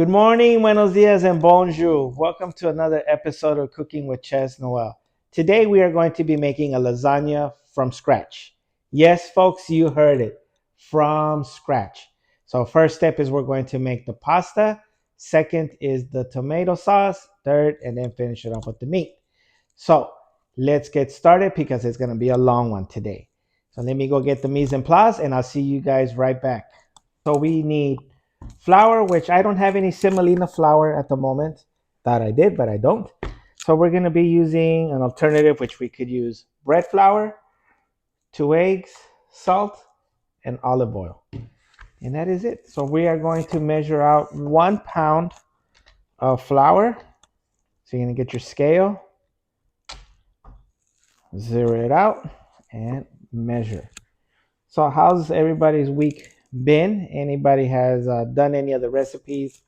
Good morning, buenos dias, and bonjour. Welcome to another episode of Cooking with Chef Noel. Today we are going to be making a lasagna from scratch. Yes, folks, you heard it, from scratch. So first step is we're going to make the pasta. Second is the tomato sauce. Third, and then finish it off with the meat. So let's get started because it's going to be a long one today. So let me go get the mise en place and I'll see you guys right back. So we need flour, which I don't have any semolina flour at the moment. Thought I did, but I don't. So we're going to be using an alternative, which we could use bread flour, 2 eggs, salt, and olive oil. And that is it. So we are going to measure out 1 pound of flour. So you're going to get your scale, zero it out, and measure. So how's everybody's week been? Anybody has done any of the recipes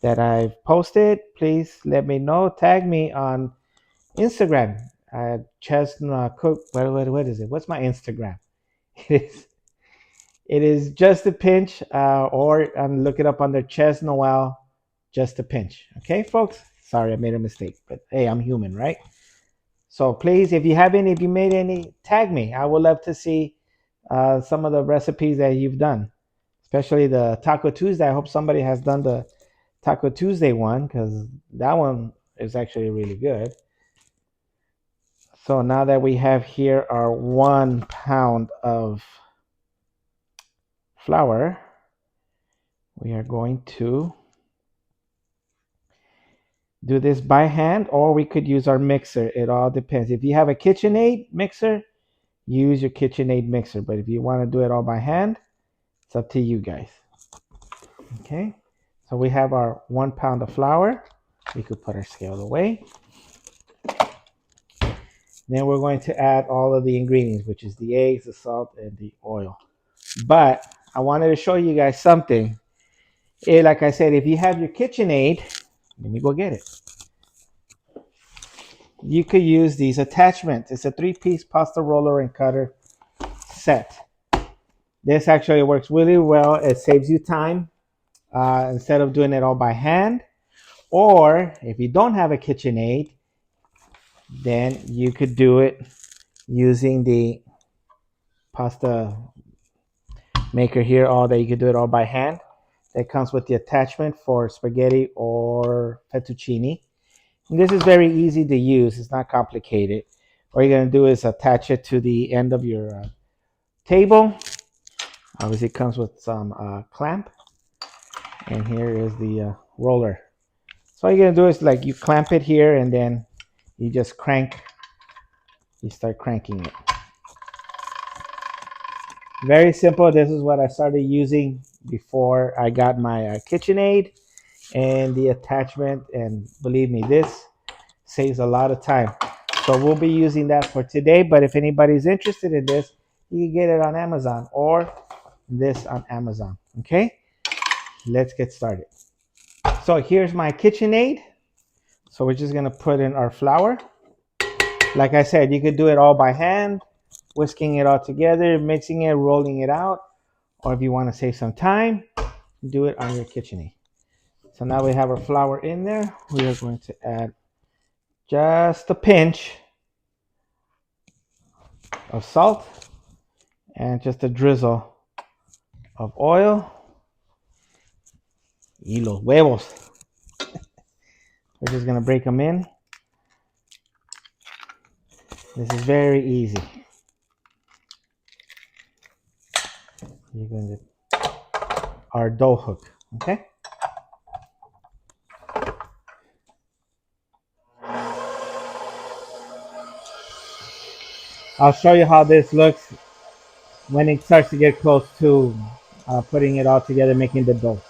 that I've posted? Please let me know. Tag me on Instagram at Chestnut Cook. What is it? What's my Instagram? It is it is just a pinch, or look it up under Chest Noel, just a pinch. Okay, folks. Sorry, I made a mistake, but hey, I'm human, right? So please, if you made any, tag me. I would love to see some of the recipes that you've done, especially the Taco Tuesday. I hope somebody has done the Taco Tuesday one because that one is actually really good. So now that we have here our 1 pound of flour, we are going to do this by hand, or we could use our mixer. It all depends. If you have a KitchenAid mixer, use your KitchenAid mixer. But if you want to do it all by hand, it's up to you guys. Okay, so we have our 1 pound of flour. We could put our scale away. Then we're going to add all of the ingredients, which is the eggs, the salt, and the oil. But I wanted to show you guys something. Like I said, if you have your KitchenAid, let me go get it. You could use these attachments. It's a 3-piece pasta roller and cutter set. This actually works really well. It saves you time instead of doing it all by hand. Or if you don't have a KitchenAid, then you could do it using the pasta maker here. All that you could do it all by hand. It comes with the attachment for spaghetti or fettuccine. And this is very easy to use. It's not complicated. All you're going to do is attach it to the end of your table. Obviously, it comes with some clamp. And here is the roller. So all you're going to do is like you clamp it here and then you just crank. You start cranking it. Very simple. This is what I started using before I got my KitchenAid and the attachment. And believe me, this saves a lot of time. So we'll be using that for today. But if anybody's interested in this, you can get it on Amazon or this on Amazon. Okay, let's get started. So here's my KitchenAid. So we're just going to put in our flour. Like I said, you could do it all by hand, whisking it all together, mixing it, rolling it out. Or if you want to save some time, do it on your KitchenAid. So now we have our flour in there. We are going to add just a pinch of salt and just a drizzle of oil. Y los huevos. We're just going to break them in. This is very easy. You're going to our dough hook, okay? I'll show you how this looks when it starts to get close to putting it all together, making the dough.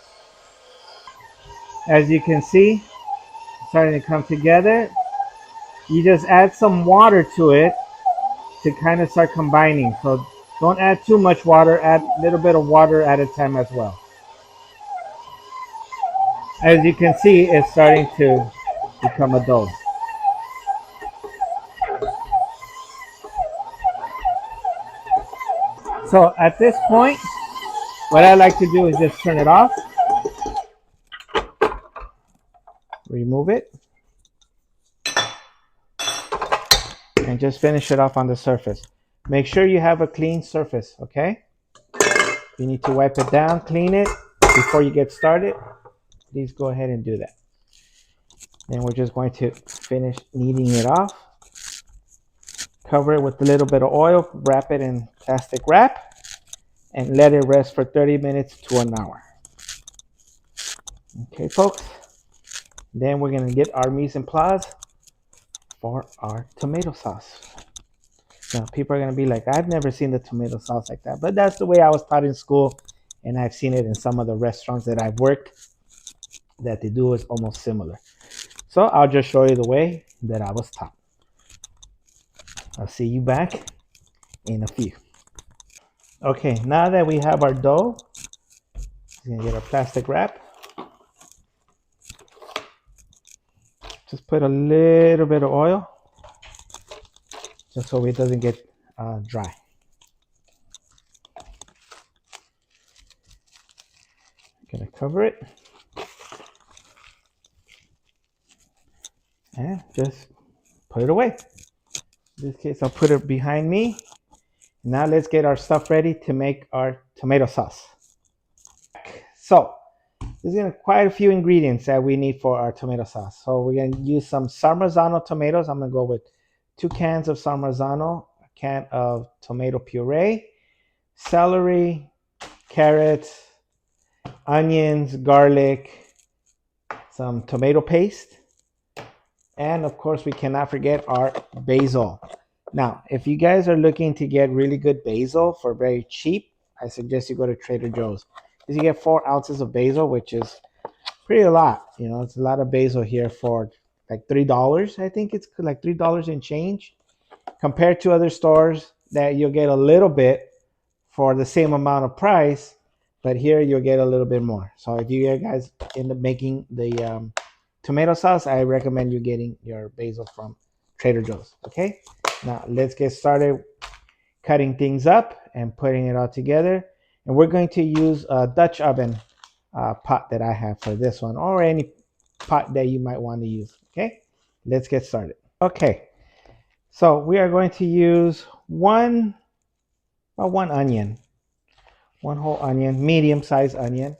As you can see, it's starting to come together. You just add some water to it to kind of start combining. So don't add too much water, add a little bit of water at a time as well. As you can see, it's starting to become a dough. So at this point, what I like to do is just turn it off. remove it and just finish it off on the surface. Make sure you have a clean surface, okay? You need to wipe it down, clean it before you get started. Please go ahead and do that. Then we're just going to finish kneading it off. Cover it with a little bit of oil, wrap it in plastic wrap, and let it rest for 30 minutes to an hour. Okay, folks. Then we're going to get our mise en place for our tomato sauce. Now, people are going to be like, I've never seen the tomato sauce like that. But that's the way I was taught in school, and I've seen it in some of the restaurants that I've worked that they do is almost similar. So I'll just show you the way that I was taught. I'll see you back in a few. Okay, now that we have our dough, we're gonna get our plastic wrap. Just put a little bit of oil, just so it doesn't get dry. Gonna cover it, and just put it away. In this case, I'll put it behind me. Now let's get our stuff ready to make our tomato sauce. So there's quite a few ingredients that we need for our tomato sauce. So we're going to use some Parmesan tomatoes. I'm going to go with 2 cans of Parmesan, a can of tomato puree, celery, carrots, onions, garlic, some tomato paste, and of course we cannot forget our basil. Now, if you guys are looking to get really good basil for very cheap, I suggest you go to Trader Joe's. Because you get 4 ounces of basil, which is pretty a lot. You know, it's a lot of basil here for like $3. I think it's like $3 and change. Compared to other stores that you'll get a little bit for the same amount of price, but here you'll get a little bit more. So if you guys end up making the tomato sauce, I recommend you getting your basil from Trader Joe's. Okay, now let's get started cutting things up and putting it all together. And we're going to use a Dutch oven pot that I have for this one, or any pot that you might want to use. Okay, let's get started. Okay, so we are going to use one onion, one whole onion, medium sized onion,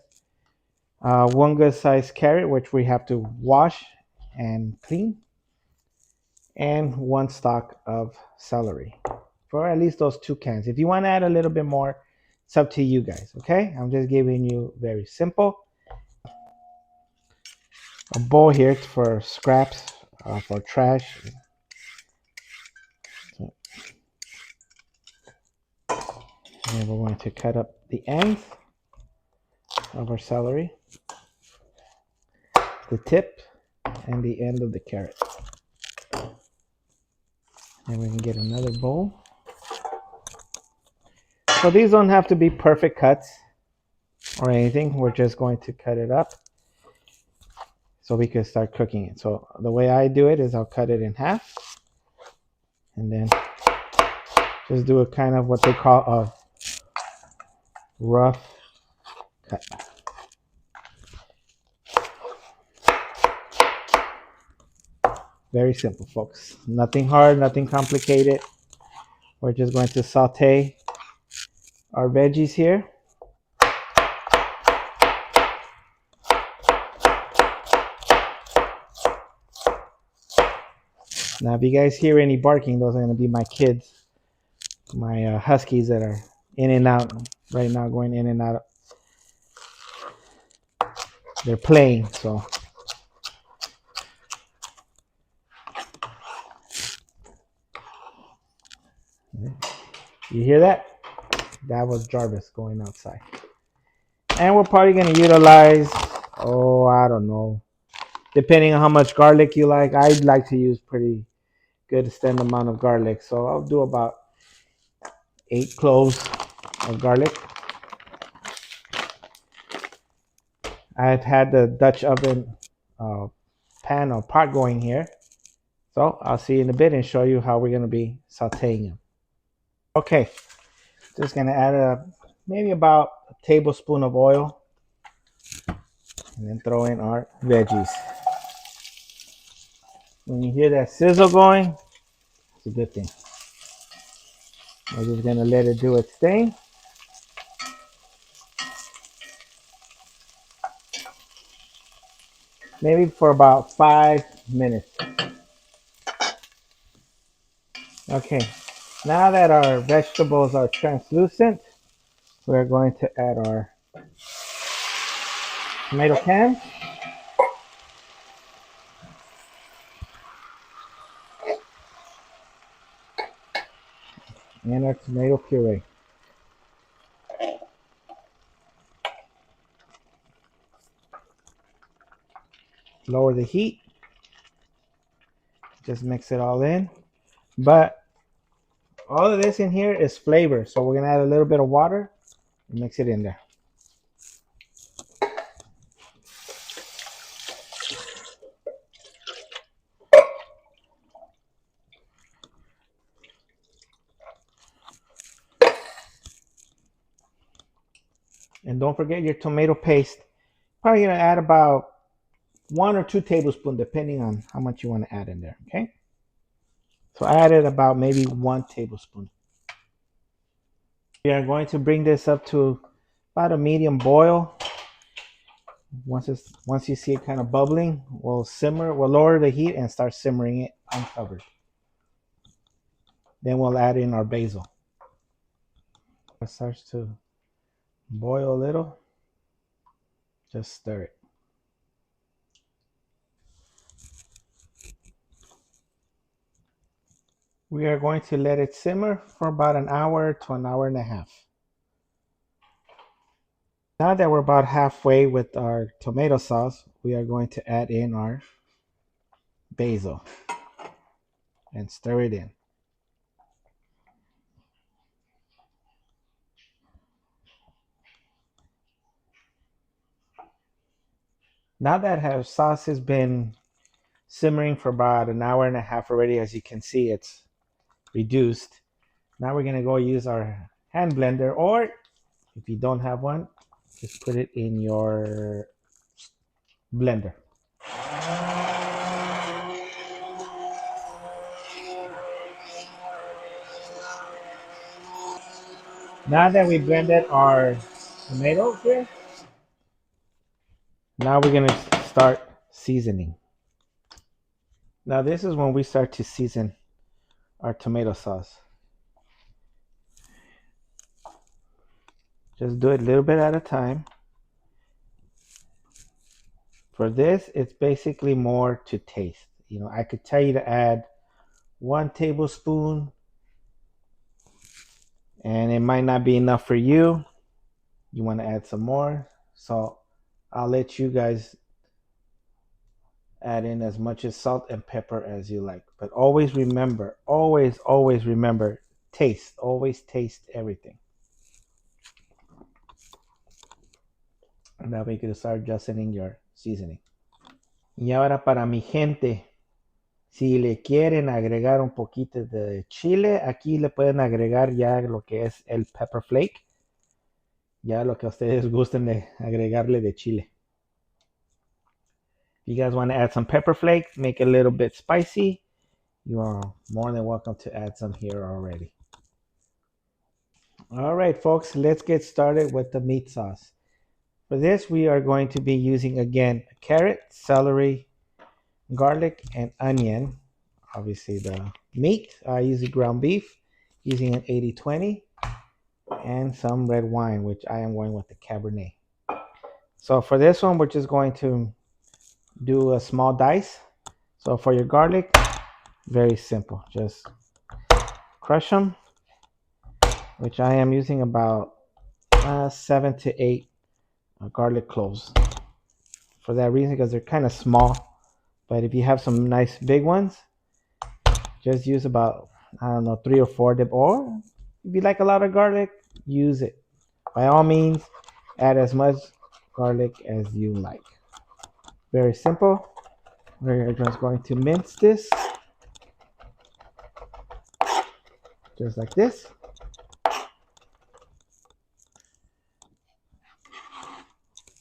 one good sized carrot, which we have to wash and clean, and 1 stalk of celery for at least those 2 cans. If you want to add a little bit more, it's up to you guys. Okay, I'm just giving you very simple. A bowl here for scraps, for trash. And we're going to cut up the ends of our celery, the tip, and the end of the carrot. And we can get another bowl. So these don't have to be perfect cuts or anything. We're just going to cut it up so we can start cooking it. So the way I do it is I'll cut it in half and then just do a kind of what they call a rough cut. Very simple, folks. Nothing hard, nothing complicated. We're just going to saute our veggies here. Now, if you guys hear any barking, those are going to be my kids, my huskies that are in and out right now, going in and out. They're playing, so. You hear that? That was Jarvis going outside. And we're probably going to utilize, I don't know, depending on how much garlic you like. I'd like to use pretty good extended amount of garlic. So I'll do about 8 cloves of garlic. I've had the Dutch oven pan or pot going here. So I'll see you in a bit and show you how we're going to be sauteing them. Okay, just going to add maybe about a tablespoon of oil and then throw in our veggies. When you hear that sizzle going, it's a good thing. We're just gonna let it do its thing. Maybe for about 5 minutes. Okay, now that our vegetables are translucent, we're going to add our tomato cans and our tomato puree. Lower the heat, just mix it all in. But all of this in here is flavor, so we're gonna add a little bit of water and mix it in there. And don't forget your tomato paste. Probably gonna add about 1 or 2 tablespoons, depending on how much you want to add in there. Okay. So I added about maybe 1 tablespoon. We are going to bring this up to about a medium boil. Once you see it kind of bubbling, we'll lower the heat and start simmering it uncovered. Then we'll add in our basil. It starts to boil a little, just stir it. We are going to let it simmer for about an hour to an hour and a half. Now that we're about halfway with our tomato sauce, we are going to add in our basil and stir it in. Now that our sauce has been simmering for about an hour and a half already, as you can see, it's reduced. Now we're going to go use our hand blender, or if you don't have one, just put it in your blender. Now that we blended our tomatoes here, now we're going to start seasoning. Now this is when we start to season our tomato sauce. Just do it a little bit at a time. For this, it's basically more to taste. I could tell you to add 1 tablespoon, and it might not be enough for you. You want to add some more. So I'll let you guys add in as much as salt and pepper as you like. But always remember, always remember, taste. Always taste everything. And now we can start adjusting your seasoning. Y ahora para mi gente, si le quieren agregar un poquito de chile, aquí le pueden agregar ya lo que es el pepper flake. Ya lo que a ustedes gusten de agregarle de chile. If you guys want to add some pepper flakes, make it a little bit spicy, you are more than welcome to add some here already. All right, folks, let's get started with the meat sauce. For this, we are going to be using, again, carrot, celery, garlic, and onion. Obviously, the meat, I use ground beef, using an 80-20, and some red wine, which I am going with the Cabernet. So for this one, we're just going to do a small dice. So for your garlic, very simple. Just crush them, which I am using about 7 to 8 garlic cloves. For that reason, because they're kind of small. But if you have some nice big ones, just use about, 3 or 4 dip. Or if you like a lot of garlic, use it. By all means, add as much garlic as you like. Very simple. We're just going to mince this just like this.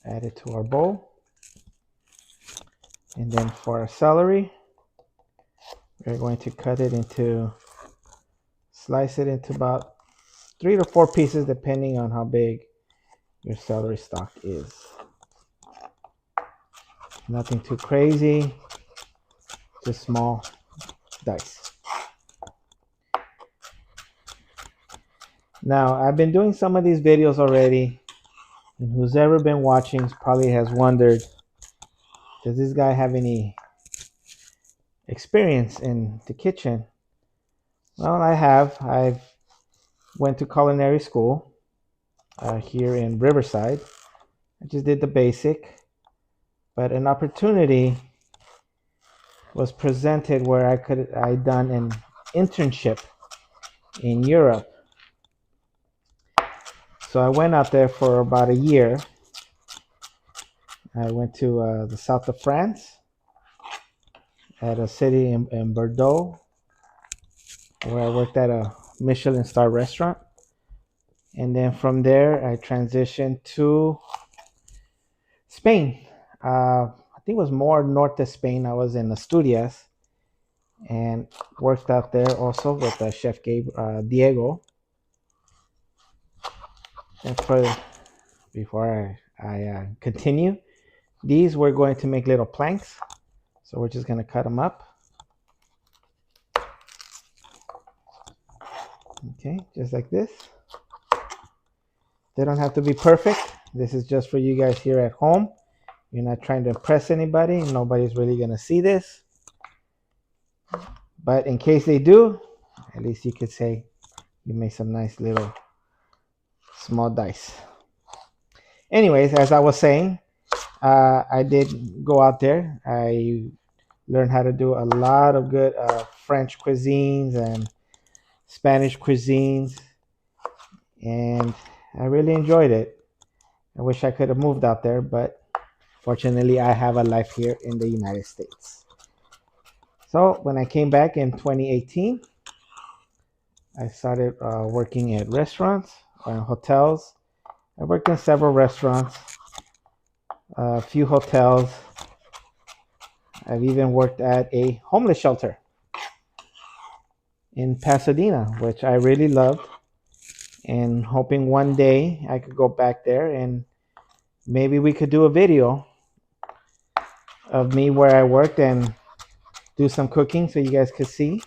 Add it to our bowl. And then for our celery, We're going to slice it into about 3 to 4 pieces, depending on how big your celery stalk is. Nothing too crazy, just small dice. Now, I've been doing some of these videos already, and who's ever been watching probably has wondered, does this guy have any experience in the kitchen? Well, I have. I've went to culinary school here in Riverside. I just did the basic, but an opportunity was presented where I done an internship in Europe. So I went out there for about a year. I went to the south of France at a city in Bordeaux, where I worked at a Michelin star restaurant. And then from there, I transitioned to Spain. I think it was more north of Spain. I was in Asturias and worked out there also with Chef Diego. And before I continue, these we're going to make little planks. So we're just going to cut them up. Okay, just like this. They don't have to be perfect. This is just for you guys here at home. You're not trying to impress anybody. Nobody's really going to see this. But in case they do, at least you could say you made some nice little small dice. Anyways, as I was saying, I did go out there. I learned how to do a lot of good French cuisines and Spanish cuisines, and I really enjoyed it. I wish I could have moved out there, but fortunately I have a life here in the United States. So when I came back in 2018, I started working at restaurants and hotels. I worked in several restaurants, a few hotels. I've even worked at a homeless shelter in Pasadena, which I really loved, and hoping one day I could go back there and maybe we could do a video of me where I worked and do some cooking so you guys could see.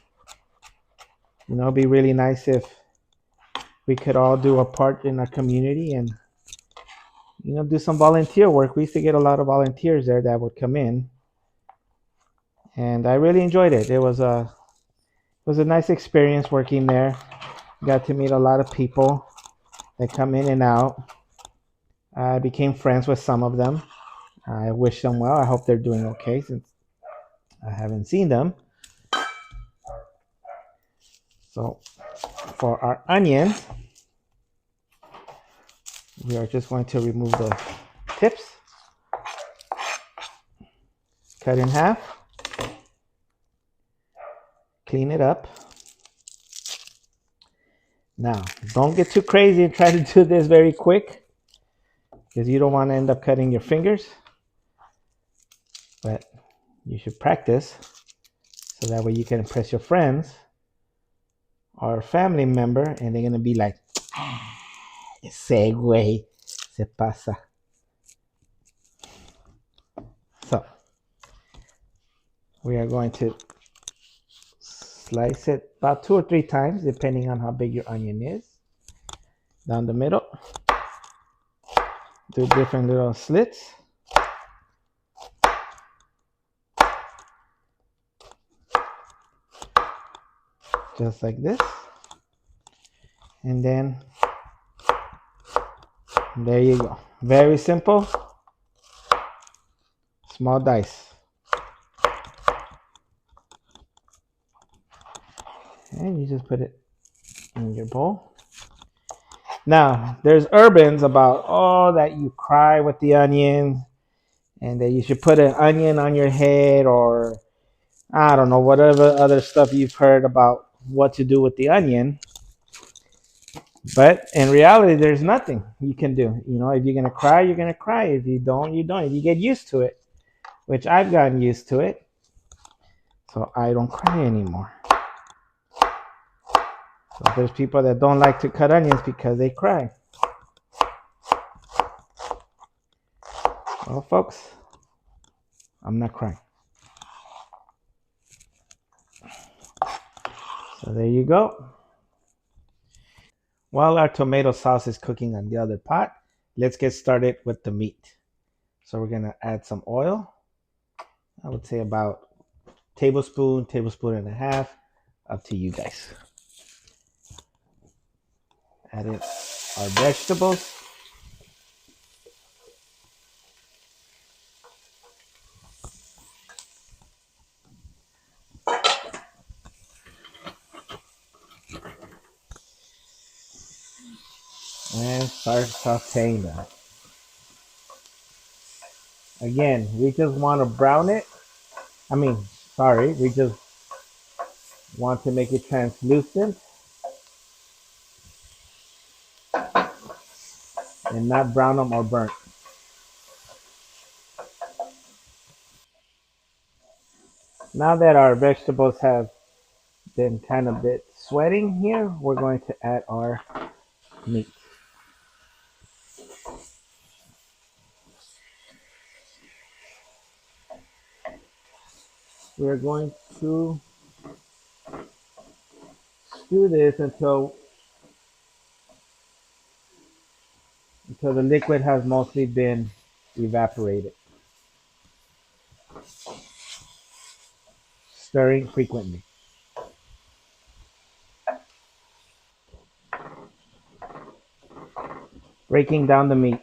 You know, it'd be really nice if we could all do a part in our community and, you know, do some volunteer work. We used to get a lot of volunteers there that would come in, and I really enjoyed it. It was a nice experience working there. Got to meet a lot of people that come in and out. I became friends with some of them. I wish them well. I hope they're doing okay since I haven't seen them. So for our onions, we are just going to remove the tips, cut in half, clean it up. Now, don't get too crazy and try to do this very quick, because you don't want to end up cutting your fingers. But you should practice so that way you can impress your friends or family member, and they're going to be like, ese güey se pasa. So we are going to slice it about 2 or 3 times, depending on how big your onion is. Down the middle. Do different little slits. Just like this. And then there you go. Very simple. Small dice. And you just put it in your bowl. Now, there's urbans about, oh, that you cry with the onion and that you should put an onion on your head, or I don't know, whatever other stuff you've heard about what to do with the onion. But in reality, there's nothing you can do. You know, if you're going to cry, you're going to cry. If you don't, you don't. If you get used to it, which I've gotten used to it. so I don't cry anymore. So there's people that don't like to cut onions because they cry. Well, folks, I'm not crying. So there you go. While our tomato sauce is cooking on the other pot, let's get started with the meat. So we're gonna add some oil. I would say about tablespoon, tablespoon and a half, up to you guys. Add in our vegetables. And start sauteing that. Again, we just want to brown it. We just want to make it translucent and not brown them or burnt. Now that our vegetables have been kind of bit sweating here, we're going to add our meat. We're going to stew this until the liquid has mostly been evaporated. Stirring frequently. Breaking down the meat.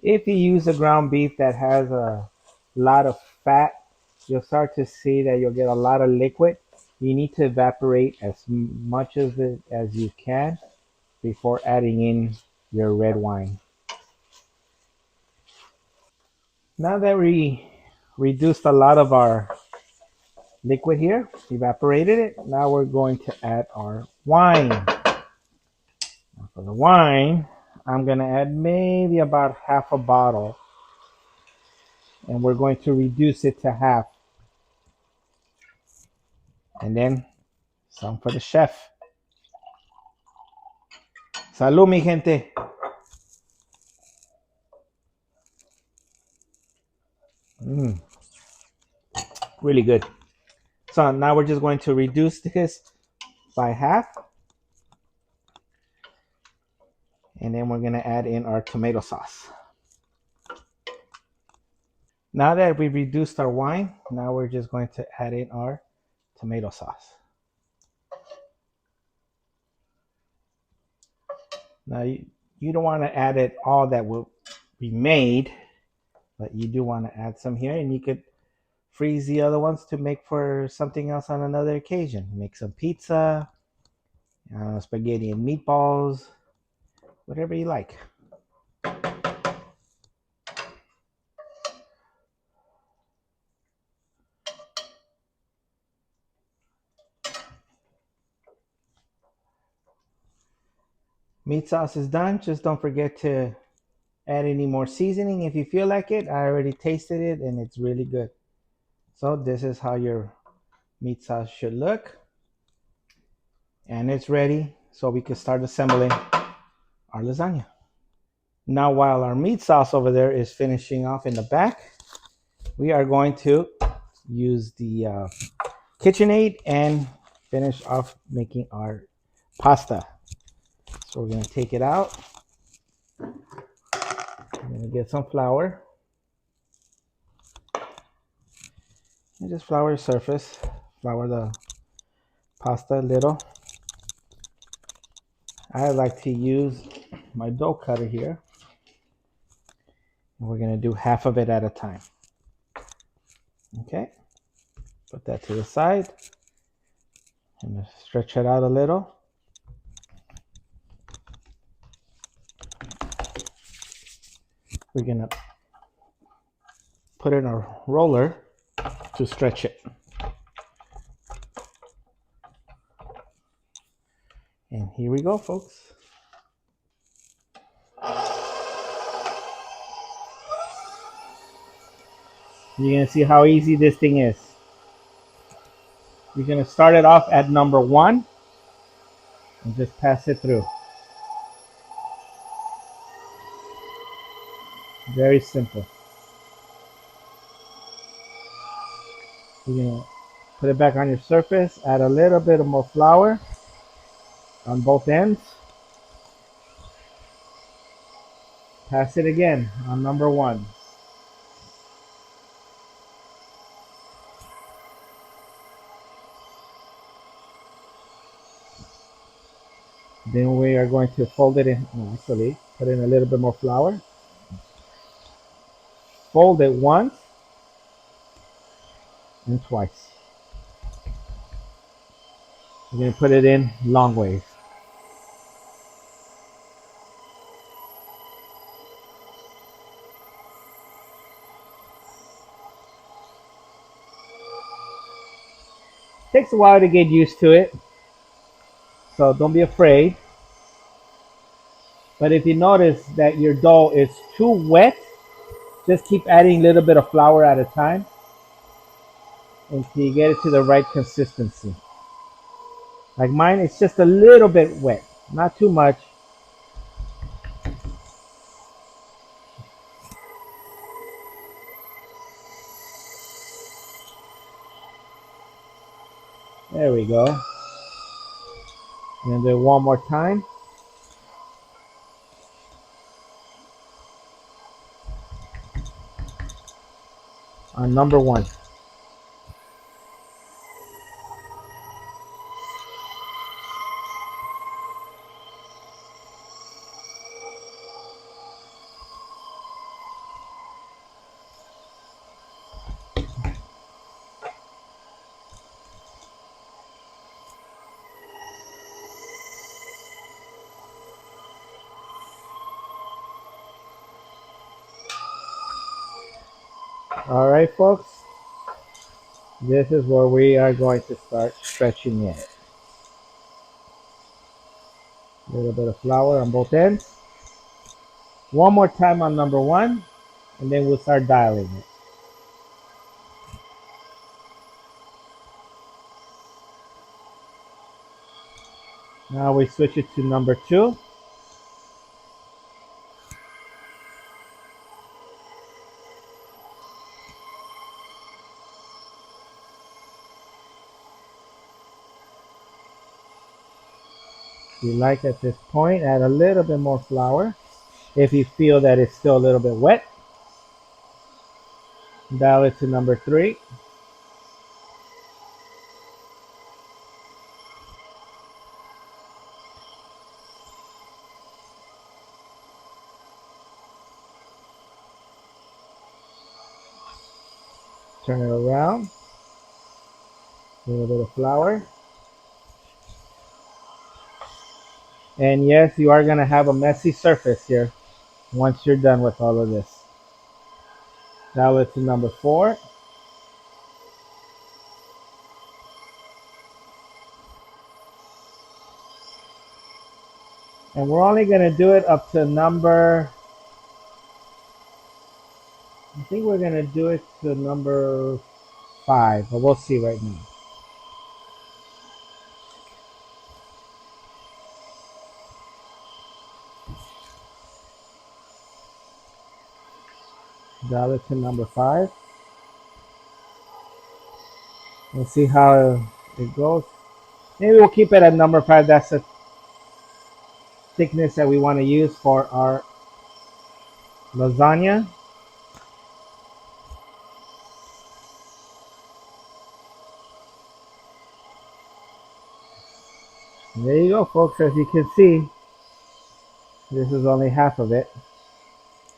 If you use a ground beef that has a lot of fat, you'll start to see that you'll get a lot of liquid. You need to evaporate as much of it as you can before adding in your red wine. Now that we reduced a lot of our liquid here, evaporated it, now we're going to add our wine. For the wine, I'm going to add maybe about half a bottle, and we're going to reduce it to half. And then some for the chef. Salud, mi gente. Mm, really good. So now we're just going to reduce this by half. And then we're going to add in our tomato sauce. Now that we've reduced our wine, now we're just going to add in our tomato sauce. Now you don't want to add it all that will be made, but you do want to add some here, and you could freeze the other ones to make for something else on another occasion. Make some pizza, spaghetti and meatballs, whatever you like. Meat sauce is done. Just don't forget to add any more seasoning if you feel like it. I already tasted it and it's really good. So this is how your meat sauce should look. And it's ready, so we can start assembling our lasagna. Now while our meat sauce over there is finishing off in the back, we are going to use the KitchenAid and finish off making our pasta. So we're going to take it out. I'm going to get some flour. And just flour the surface. Flour the pasta a little. I like to use my dough cutter here. And we're going to do half of it at a time. Okay. Put that to the side. And stretch it out a little. We're going to put in a roller to stretch it. And here we go, folks. You're gonna see how easy this thing is. You're gonna start it off at number one and just pass it through. Very simple. You're gonna put it back on your surface, add a little bit of more flour on both ends. Pass it again on number one. Then we are going to fold it in, no, actually, put in a little bit more flour. Fold it once and twice. We're going to put it in long ways. Takes a while to get used to it, so don't be afraid. But if you notice that your dough is too wet, just keep adding a little bit of flour at a time until you get it to the right consistency. Like mine, it's just a little bit wet, not too much. There we go. And then one more time. On number one. All right, folks. This is where we are going to start stretching it. A little bit of flour on both ends. One more time on number one, and then we'll start dialing it. Now we switch it to number two. If you like at this point, add a little bit more flour. If you feel that it's still a little bit wet, dial it to number three. Turn it around. A little bit of flour. And yes, you are going to have a messy surface here once you're done with all of this. Dial it to number four. And we're only going to do it up to number, I think we're going to do it to number five, but we'll see right now. Dial it to number five. We'll see how it goes. Maybe we'll keep it at number five. That's the thickness that we want to use for our lasagna. And there you go, folks. As you can see, this is only half of it.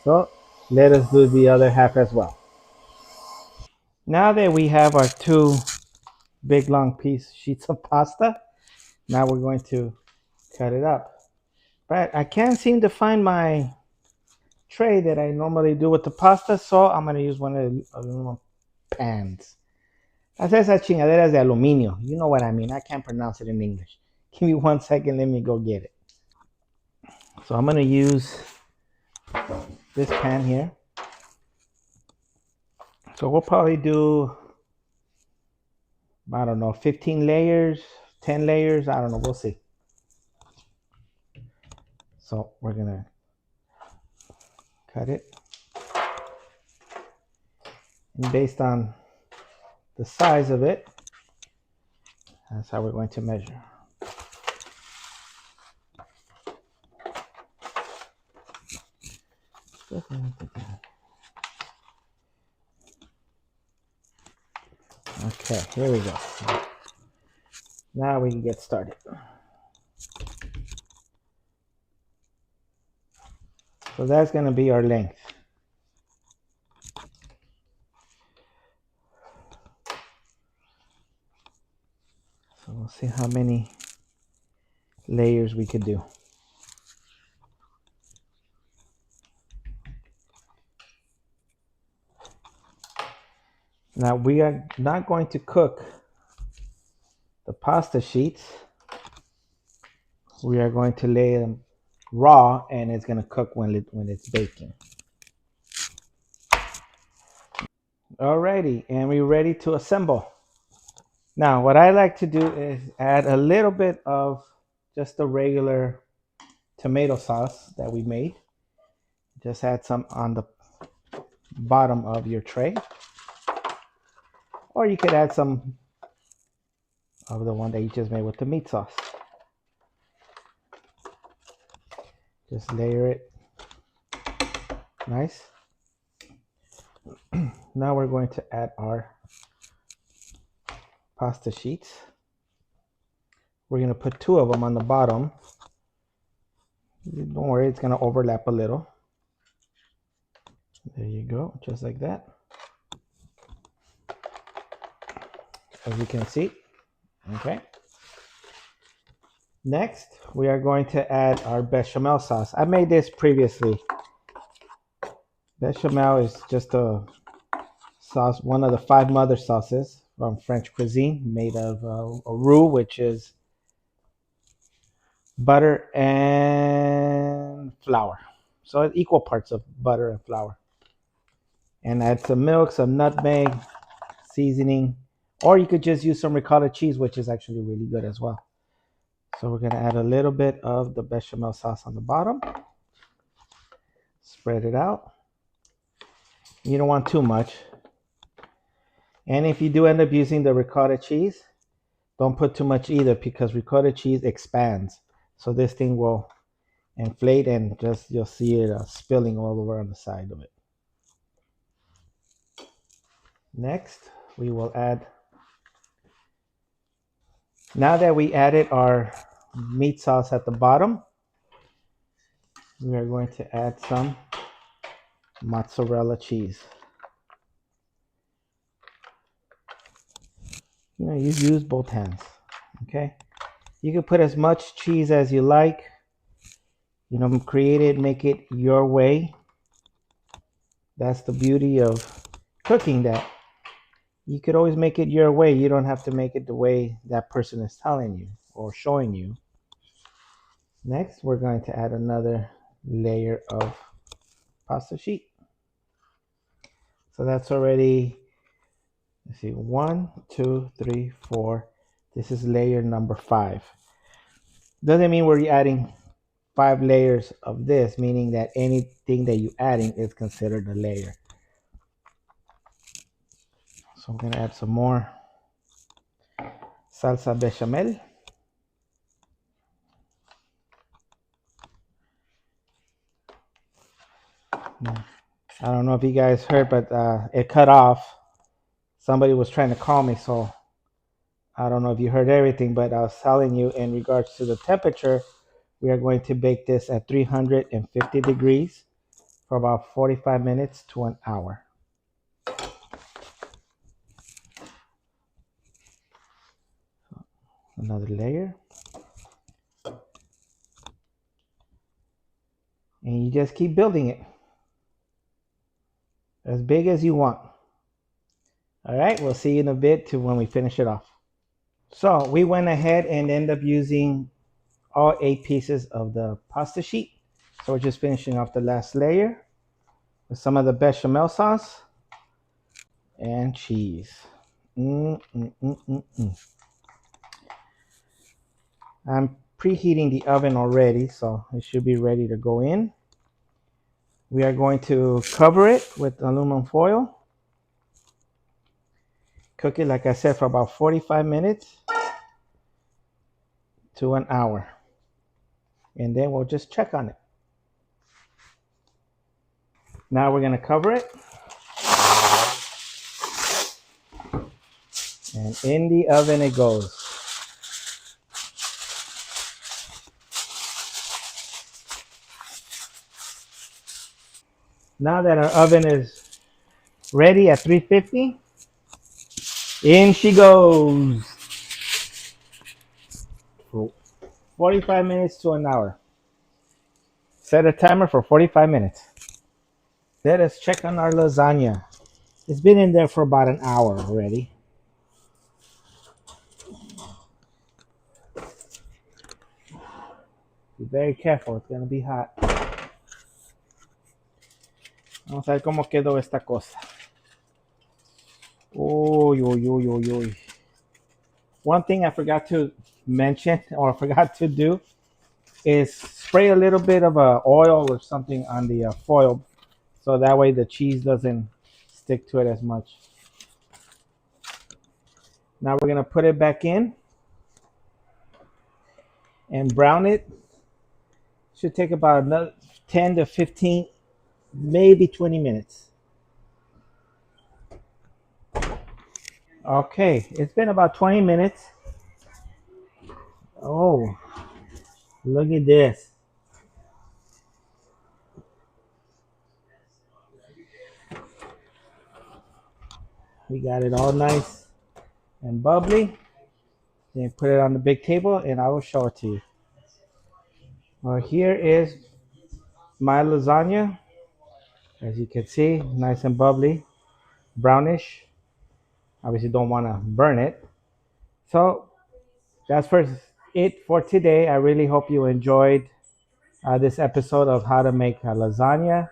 So let us do the other half as well. Now that we have our two big long piece sheets of pasta, now we're going to cut it up. But I can't seem to find my tray that I normally do with the pasta, so I'm going to use one of the aluminum pans. Hacer esas chingaderas de aluminio. You know what I mean. I can't pronounce it in English. Give me 1 second. Let me go get it. So I'm going to use this pan here. So we'll probably do, I don't know, 15 layers, 10 layers. I don't know. We'll see. So we're going to cut it. And based on the size of it, that's how we're going to measure. Okay, here we go. Now we can get started. So that's going to be our length. So we'll see how many layers we could do. Now we are not going to cook the pasta sheets. We are going to lay them raw, and it's going to cook when it's baking. Alrighty, and we're ready to assemble. Now what I like to do is add a little bit of just the regular tomato sauce that we made. Just add some on the bottom of your tray, or you could add some of the one that you just made with the meat sauce. Just layer it nice. Now we're going to add our pasta sheets. We're going to put 2 of them on the bottom. Don't worry, it's going to overlap a little. There you go, just like that. As you can see. Okay. Next, we are going to add our bechamel sauce. I made this previously. Bechamel is just a sauce, one of the 5 mother sauces from French cuisine, made of a roux, which is butter and flour. So equal parts of butter and flour. And add some milk, some nutmeg, seasoning, or you could just use some ricotta cheese, which is actually really good as well. So we're going to add a little bit of the bechamel sauce on the bottom. Spread it out. You don't want too much. And if you do end up using the ricotta cheese, don't put too much either, because ricotta cheese expands. So this thing will inflate, and just you'll see it spilling all over on the side of it. Next, we will add, now that we added our meat sauce at the bottom, we are going to add some mozzarella cheese. You use both hands, okay? You can put as much cheese as you like. Create it, make it your way. That's the beauty of cooking, that you could always make it your way. You don't have to make it the way that person is telling you or showing you. Next, we're going to add another layer of pasta sheet. So that's already, let's see, 1, 2, 3, 4. This is layer number 5. Doesn't mean we're adding 5 layers of this, meaning that anything that you're adding is considered a layer. So I'm going to add some more salsa bechamel. I don't know if you guys heard, but it cut off. Somebody was trying to call me, so I don't know if you heard everything, but I was telling you in regards to the temperature, we are going to bake this at 350 degrees for about 45 minutes to an hour. Another layer. And you just keep building it as big as you want. All right, we'll see you in a bit to when we finish it off. So we went ahead and ended up using all 8 pieces of the pasta sheet. So we're just finishing off the last layer with some of the bechamel sauce and cheese. Mm, mm, mm, mm, mm. I'm preheating the oven already, so it should be ready to go in. We are going to cover it with aluminum foil. Cook it, like I said, for about 45 minutes to an hour. And then we'll just check on it. Now we're going to cover it. And in the oven it goes. Now that our oven is ready at 350, in she goes for 45 minutes to an hour. Set a timer for 45 minutes. Let us check on our lasagna. It's been in there for about an hour already. Be very careful, it's gonna be hot. Vamos a ver cómo quedó esta cosa. Uy, uy, uy, uy, uy. One thing I forgot to mention or forgot to do is spray a little bit of oil or something on the foil so that way the cheese doesn't stick to it as much. Now we're gonna put it back in and brown it. Should take about another 10 to 15, maybe 20 minutes. Okay, it's been about 20 minutes. Oh, look at this. We got it all nice and bubbly. Then put it on the big table and I will show it to you. Well, here is my lasagna. As you can see, nice and bubbly, brownish. Obviously don't want to burn it. So that's it for today. I really hope you enjoyed this episode of how to make a lasagna.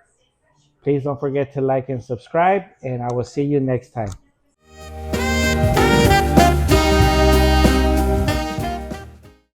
Please don't forget to like and subscribe, and I will see you next time.